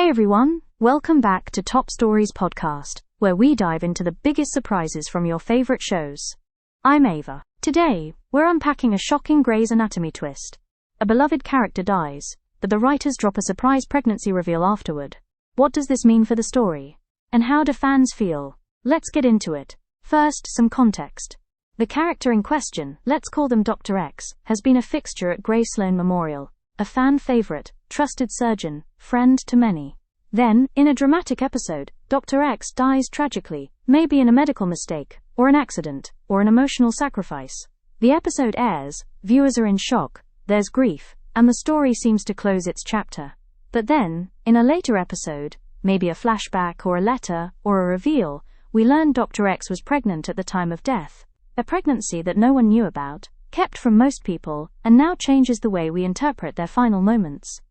Hey everyone, welcome back to Top Stories Podcast, where we dive into the biggest surprises from your favorite shows. I'm Ava. Today, we're unpacking a shocking Grey's Anatomy twist. A beloved character dies, but the writers drop a surprise pregnancy reveal afterward. What does this mean for the story? And how do fans feel? Let's get into it. First, some context. The character in question, let's call them Dr. X, has been a fixture at Grey Sloan Memorial, a fan favorite, trusted surgeon, friend to many. Then, in a dramatic episode, Dr. X dies tragically, maybe in a medical mistake, or an accident, or an emotional sacrifice. The episode airs, viewers are in shock, there's grief, and the story seems to close its chapter. But then, in a later episode, maybe a flashback or a letter, or a reveal, we learn Dr. X was pregnant at the time of death. A pregnancy that no one knew about, kept from most people, and now changes the way we interpret their final moments.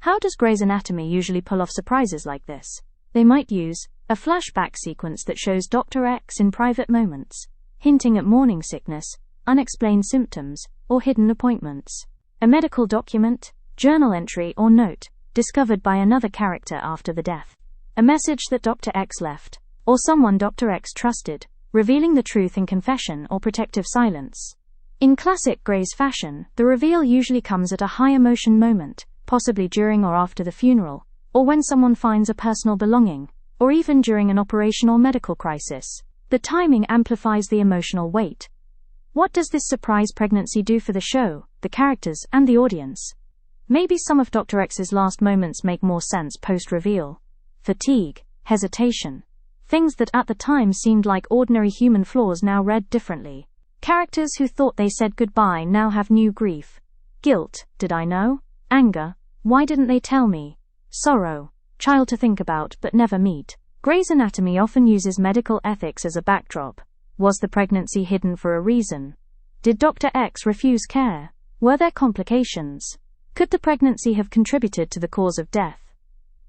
How does Grey's Anatomy usually pull off surprises like this? They might use a flashback sequence that shows Dr. X in private moments, hinting at morning sickness, unexplained symptoms, or hidden appointments. A medical document, journal entry or note, discovered by another character after the death. A message that Dr. X left, or someone Dr. X trusted, revealing the truth in confession or protective silence. In classic Grey's fashion, the reveal usually comes at a high-emotion moment, possibly during or after the funeral, or when someone finds a personal belonging, or even during an operation or medical crisis. The timing amplifies the emotional weight. What does this surprise pregnancy do for the show, the characters, and the audience? Maybe some of Dr. X's last moments make more sense post-reveal. Fatigue, hesitation. Things that at the time seemed like ordinary human flaws now read differently. Characters who thought they said goodbye now have new grief. Guilt, did I know? Anger, why didn't they tell me? Sorrow, child to think about but never meet. Grey's Anatomy often uses medical ethics as a backdrop. Was the pregnancy hidden for a reason? Did Dr. X refuse care? Were there complications? Could the pregnancy have contributed to the cause of death?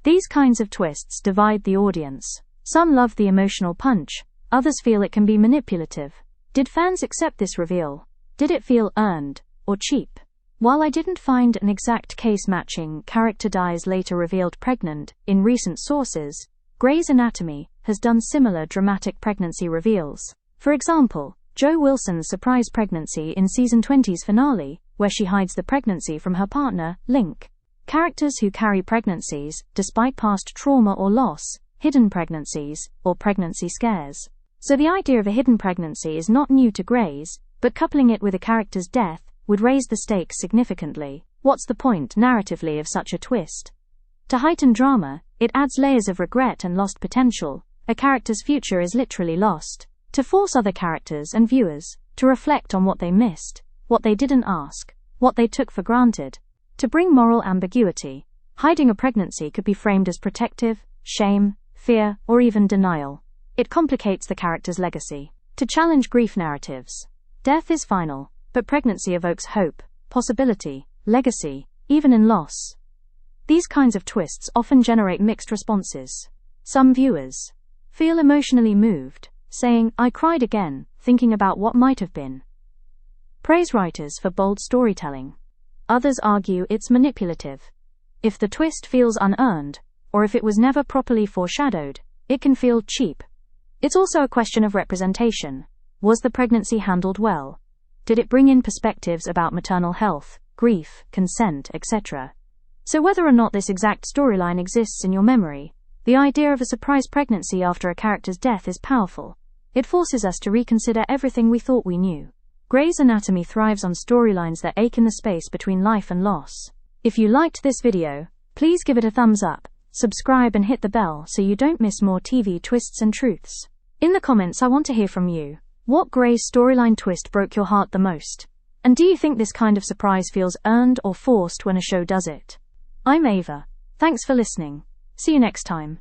These kinds of twists divide the audience. Some love the emotional punch, others feel it can be manipulative. Did fans accept this reveal? Did it feel earned, or cheap? While I didn't find an exact case matching character dies later revealed pregnant in recent sources, Grey's Anatomy has done similar dramatic pregnancy reveals. For example, Jo Wilson's surprise pregnancy in season 20's finale, where she hides the pregnancy from her partner, Link. Characters who carry pregnancies, despite past trauma or loss, hidden pregnancies, or pregnancy scares. So the idea of a hidden pregnancy is not new to Grey's, but coupling it with a character's death would raise the stakes significantly. What's the point narratively of such a twist? To heighten drama, it adds layers of regret and lost potential. A character's future is literally lost. To force other characters and viewers to reflect on what they missed, what they didn't ask, what they took for granted. To bring moral ambiguity, hiding a pregnancy could be framed as protective, shame, fear, or even denial. It complicates the character's legacy. To challenge grief narratives, death is final, but pregnancy evokes hope, possibility, legacy, even in loss. These kinds of twists often generate mixed responses. Some viewers feel emotionally moved, saying, "I cried again, thinking about what might have been." Praise writers for bold storytelling. Others argue it's manipulative. If the twist feels unearned, or if it was never properly foreshadowed, it can feel cheap. It's also a question of representation. Was the pregnancy handled well? Did it bring in perspectives about maternal health, grief, consent, etc.? So whether or not this exact storyline exists in your memory, the idea of a surprise pregnancy after a character's death is powerful. It forces us to reconsider everything we thought we knew. Grey's Anatomy thrives on storylines that ache in the space between life and loss. If you liked this video, please give it a thumbs up, subscribe and hit the bell so you don't miss more TV twists and truths. In the comments I want to hear from you. What Grey's storyline twist broke your heart the most? And do you think this kind of surprise feels earned or forced when a show does it? I'm Ava. Thanks for listening. See you next time.